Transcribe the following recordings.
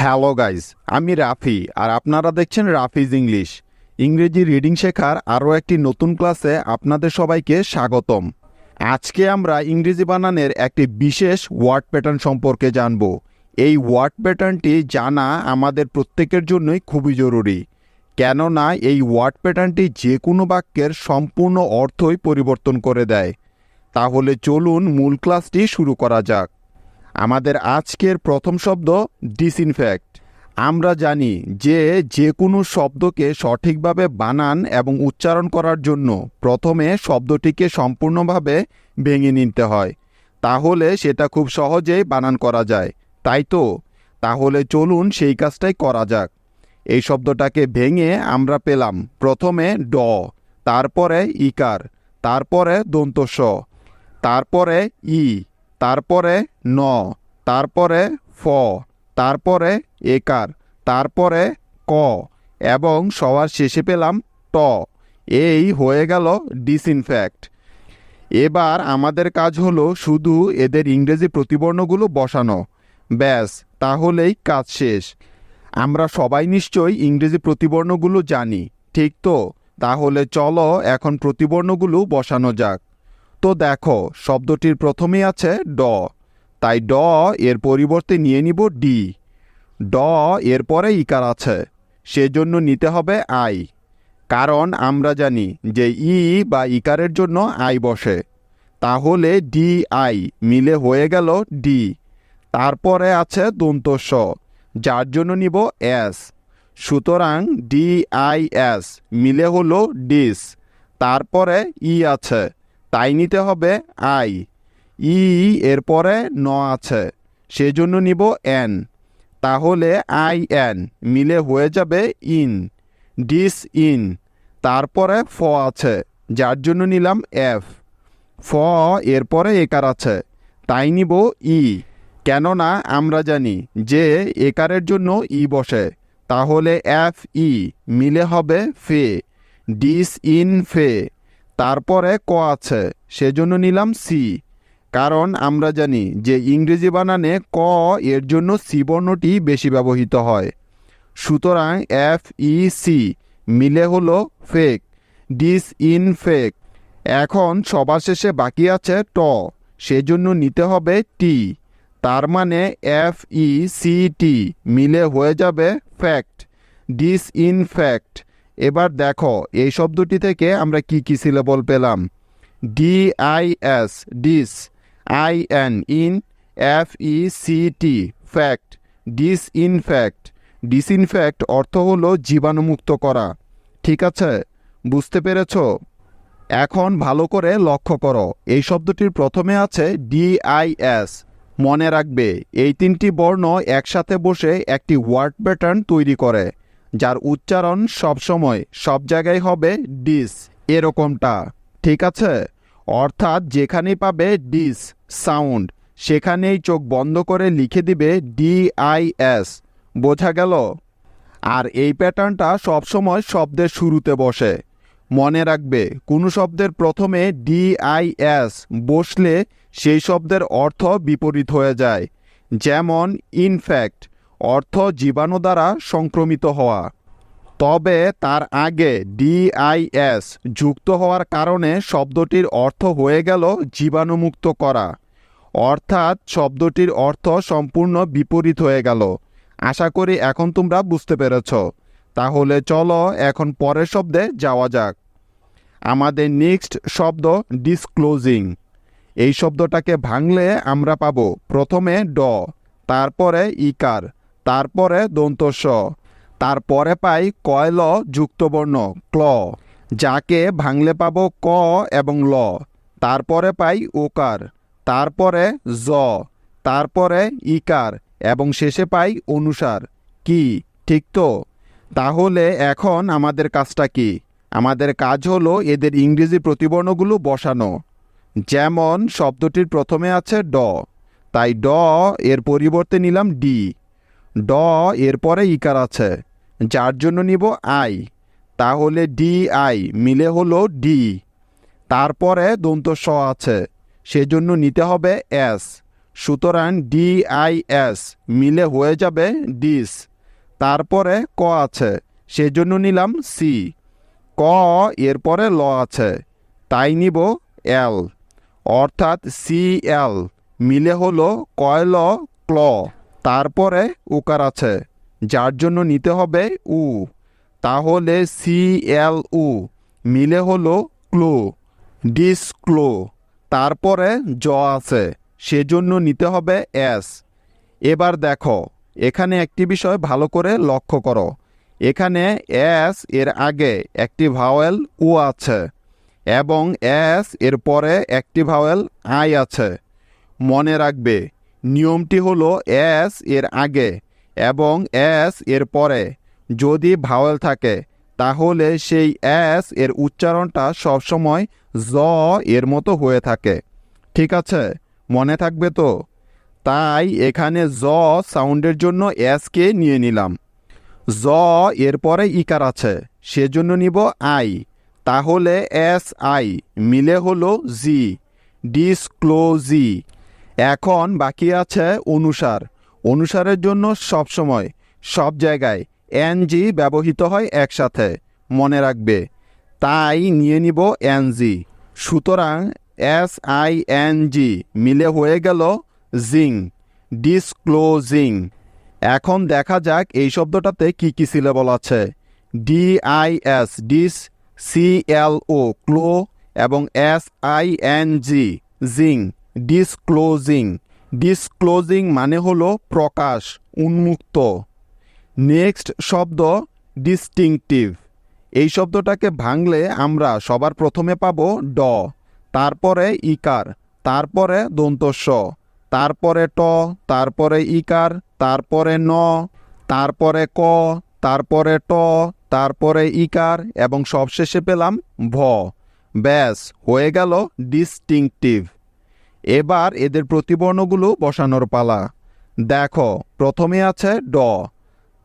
Hello guys, আমি রাফি আর আপনারা দেখছেন রাফিজ ইংলিশ। ইংরেজি রিডিং শেখার আরও একটি নতুন ক্লাসে আপনাদের সবাইকে স্বাগতম। আজকে আমরা ইংরেজি বানানের একটি বিশেষ ওয়ার্ড প্যাটার্ন সম্পর্কে জানব। এই ওয়ার্ড প্যাটার্নটি জানা আমাদের প্রত্যেকের জন্যই খুবই জরুরি, কেননা এই ওয়ার্ড প্যাটার্নটি যে কোনো বাক্যের সম্পূর্ণ অর্থই পরিবর্তন করে দেয়। তাহলে চলুন মূল ক্লাসটি শুরু করা যাক। আমাদের আজকের প্রথম শব্দ ডিসইনফেক্ট। আমরা জানি যে কোনো শব্দকে সঠিকভাবে বানান এবং উচ্চারণ করার জন্য প্রথমে শব্দটিকে সম্পূর্ণভাবে ভেঙে নিতে হয়, তাহলে সেটা খুব সহজেই বানান করা যায়, তাই তো? তাহলে চলুন সেই কাজটাই করা যাক। এই শব্দটাকে ভেঙে আমরা পেলাম প্রথমে ড, তারপরে ইকার, তারপরে দন্ত স, তারপরে ই, তারপরে ন, তারপরে ফ, তারপরে একার, তারপরে ক এবং সবার শেষে পেলাম ট। এই হয়ে গেল ডিসইনফেক্ট। এবার আমাদের কাজ হলো শুধু এদের ইংরেজি প্রতিবর্ণগুলো বসানো, ব্যাস, তাহলেই কাজ শেষ। আমরা সবাই নিশ্চয়ই ইংরেজি প্রতিবর্ণগুলো জানি, ঠিক তো? তাহলে চলো এখন প্রতিবর্ণগুলো বসানো যাক। তো দেখো, শব্দটির প্রথমেই আছে ড, তাই ড এর পরিবর্তে নিয়ে নিব ডি। ড এরপরে ইকার আছে, সেজন্য নিতে হবে আই, কারণ আমরা জানি যে ই বা ইকারের জন্য আই বসে। তাহলে ডি আই মিলে হয়ে গেল ডি। তারপরে আছে দন্ত স, যার জন্য নিব এস, সুতরাং ডি আই এস মিলে হলো ডিস। তারপরে ই আছে, তাই নিতে হবে আই। ই এরপরে ন আছে, সেজন্য নিব এন, তাহলে আই এন মিলে হয়ে যাবে ইন, ডিস ইন। তারপরে ফ আছে, যার জন্য নিলাম এফ। ফ এরপরে একার আছে, তাই নিব ই, কেননা আমরা জানি যে একারের জন্য ই বসে। তাহলে এফ ই মিলে হবে ফে, ডিস ইন ফে। তারপরে ক আছে, সেজন্য নিলাম সি, কারণ আমরা জানি যে ইংরেজি বানানে ক এর জন্য সি বর্ণটি বেশি ব্যবহৃত হয়। সুতরাং এফ ই সি মিলে হলো ফেক, ডিস ইন ফেক। এখন সবার শেষে বাকি আছে ট, সেজন্য নিতে হবে টি, তার মানে এফ ই সি টি মিলে হয়ে যাবে ফ্যাক্ট, ডিস ইন ফ্যাক্ট। এবার দেখো এই শব্দটি থেকে আমরা কি কি সিলেবল পেলাম। D I S dis, I N in, F E C T fect, dis infect. Disinfect অর্থ হলো জীবাণুমুক্ত করা। ঠিক আছে, বুঝতে পেরেছ? এখন ভালো করে লক্ষ্য করো, এই শব্দটির প্রথমে আছে ডি আই এস। মনে রাখবে এই তিনটি বর্ণ একসাথে বসে একটি ওয়ার্ড প্যাটার্ন তৈরি করে, যার উচ্চারণ সবসময় সব জায়গায় হবে ডিস, এরকমটা। ঠিক আছে? অর্থাৎ যেখানেই পাবে ডিস সাউন্ড, সেখানেই চোখ বন্ধ করে লিখে দিবে ডি আই এস। বোঝা গেল? আর এই প্যাটার্নটা সবসময় শব্দের শুরুতে বসে। মনে রাখবে কোনো শব্দের প্রথমে ডি আই এস বসলে সেই শব্দের অর্থ বিপরীত হয়ে যায়। যেমন ইনফ্যাক্ট অর্থ জীবাণু দ্বারা সংক্রমিত হওয়া, তবে তার আগে ডি আই এস যুক্ত হওয়ার কারণে শব্দটির অর্থ হয়ে গেল জীবাণুমুক্ত করা, অর্থাৎ শব্দটির অর্থ সম্পূর্ণ বিপরীত হয়ে গেল। আশা করি এখন তোমরা বুঝতে পেরেছ। তাহলে চলো এখন পরের শব্দে যাওয়া যাক। আমাদের নেক্সট শব্দ ডিসক্লোজিং। এই শব্দটাকে ভাঙলে আমরা পাবো প্রথমে ড, তারপরে ইকার, তারপরে দন্ত স, তারপরে পাই কয় ল যুক্তবর্ণ ক্ল, যাকে ভাঙলে পাবো ক এবং ল। তারপরে পাই ওকার, তারপরে জ, তারপরে ইকার এবং শেষে পাই অনুসার। কি ঠিক তো? তাহলে এখন আমাদের কাজটা কি? আমাদের কাজ হলো এদের ইংরেজি প্রতিবর্ণগুলো বসানো। যেমন শব্দটির প্রথমে আছে ড, তাই ড এর পরিবর্তে নিলাম ডি। ড এরপরে ইকার আছে, যার জন্য নিব আই, তাহলে ডি আই মিলে হলো ডি। তারপরে দন্ত স আছে, সেজন্য নিতে হবে এস, সুতরাং DIS মিলে হয়ে যাবে ডিস। তারপরে ক আছে, সেজন্য নিলাম সি। ক এরপরে ল আছে, তাই নিব এল, অর্থাৎ CL মিলে হলো কয়ল ক্ল। তারপরে উকার আছে, যার জন্য নিতে হবে উ, তাহলে CLU মিলে হলো ক্লো, ডিসক্লো। তারপরে জ আছে, সেজন্য নিতে হবে এস। এবার দেখো, এখানে একটি বিষয় ভালো করে লক্ষ্য করো। এখানে এস এর আগে একটি ভাওয়েল উ আছে এবং এস এর পরে একটি ভাওয়েল আই আছে। মনে রাখবে, নিয়মটি হলো এস এর আগে এবং এস এর পরে যদি ভাওয়েল থাকে তাহলে সেই এস এর উচ্চারণটা সবসময় জ এর মতো হয়ে থাকে। ঠিক আছে, মনে থাকবে তো? তাই এখানে জ সাউন্ডের জন্য এসকে নিয়ে নিলাম। জ এরপরে ইকার আছে, সেজন্য নিব আই, তাহলে SI মিলে হলো জি, ডিসক্লোজি। এখন বাকি আছে অনুসার। অনুসারের জন্য সবসময় সব জায়গায় NG ব্যবহৃত হয় একসাথে, মনে রাখবে। তাই নিয়ে নিব NG। সুতরাং SING মিলে হয়ে গেল জিং, ডিসক্লোজিং। এখন দেখা যাক এই শব্দটাতে কি কি সিলেবল আছে। DIS ডিস, CLO ক্লো এবং SING জিং, ডিসক্লোজিং। ডিসক্লোজিং মানে হলো প্রকাশ, উন্মুক্ত। নেক্সট শব্দ ডিস্টিংটিভ। এই শব্দটাকে ভাঙলে আমরা সবার প্রথমে পাবো ড, তারপরে ইকার, তারপরে দন্তস্ব, তারপরে ট, তারপরে ইকার, তারপরে ন, তারপরে ক, তারপরে ট, তারপরে ইকার এবং সবশেষে পেলাম ভ। ব্যাস হয়ে গেল ডিস্টিংটিভ। এবার এদের প্রতিবর্ণগুলো বসানোর পালা। দেখো, প্রথমে আছে ড,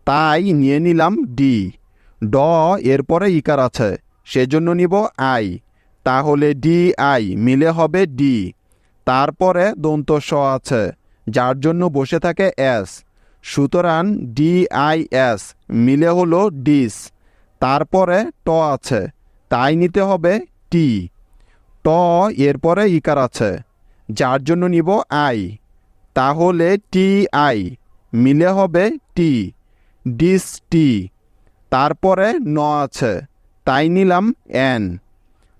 তাই নিয়ে নিলাম ডি। ড এরপরে ইকার আছে, সেজন্য নিব আই, তাহলে DI মিলে হবে ডি। তারপরে দন্ত স আছে, যার জন্য বসে থাকে এস, সুতরাং DIS মিলে হলো ডিস। তারপরে ট আছে, তাই নিতে হবে টি। ট এরপরে ইকার আছে, যার জন্য নিব আই, তাহলে TI মিলে হবে টি, ডিসটি। তারপরে ন আছে, তাই নিলাম এন,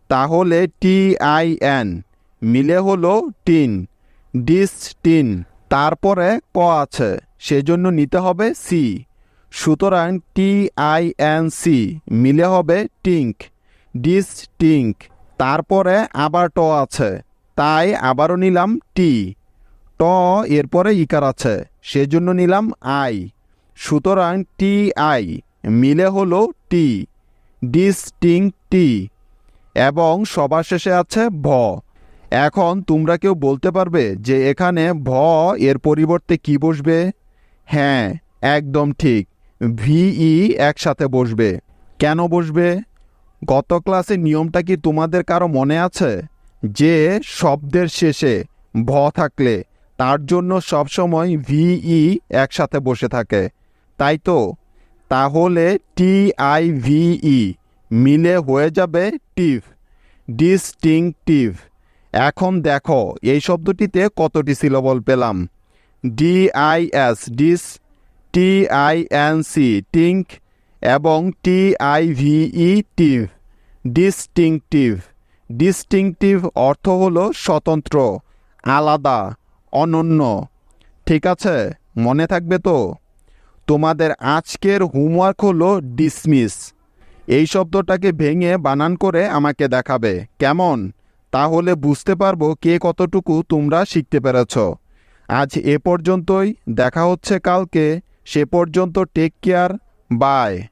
তাহলে TIN মিলে হলো টিন, ডিসটিন। তারপরে ক আছে, সেজন্য নিতে হবে সি, সুতরাং TINC মিলে হবে টিঙ্ক, ডিসটিঙ্ক। তারপরে আবার ট আছে, তাই আবারও নিলাম টি। ট এরপরে ইকার আছে, সেজন্য নিলাম আই, সুতরাং TI মিলে হলো টি, ডিসটিংটি। এবং সবার শেষে আছে ভ। এখন তোমরা কেউ বলতে পারবে যে এখানে ভ এর পরিবর্তে কি বসবে? হ্যাঁ, একদম ঠিক, VE একসাথে বসবে। কেন বসবে? গত ক্লাসে নিয়মটা কি তোমাদের কারো মনে আছে যে শব্দের শেষে ভ থাকলে তার জন্য সবসময় VE একসাথে বসে থাকে, তাই তো? তাহলে TIVE মিলে হয়ে যাবে টিভ, ডিস্টিংটিভ। এখন দেখো এই শব্দটিতে কতটি সিলেবল পেলাম। DIS ডিস, TINC টিঙ্ক এবং TIVE টিভ, ডিস্টিংটিভ। ডিস্টিংটিভ অর্থ হলো স্বতন্ত্র, আলাদা, অনন্য। ঠিক আছে, মনে থাকবে তো? তোমাদের আজকের হোমওয়ার্ক হলো ডিসমিস। এই শব্দটাকে ভেঙে বানান করে আমাকে দেখাবে, কেমন? তাহলে বুঝতে পারবো কে কতটুকু তোমরা শিখতে পেরেছ। আজ এ পর্যন্তই, দেখা হচ্ছে কালকে। সে পর্যন্ত টেক কেয়ার, বাই।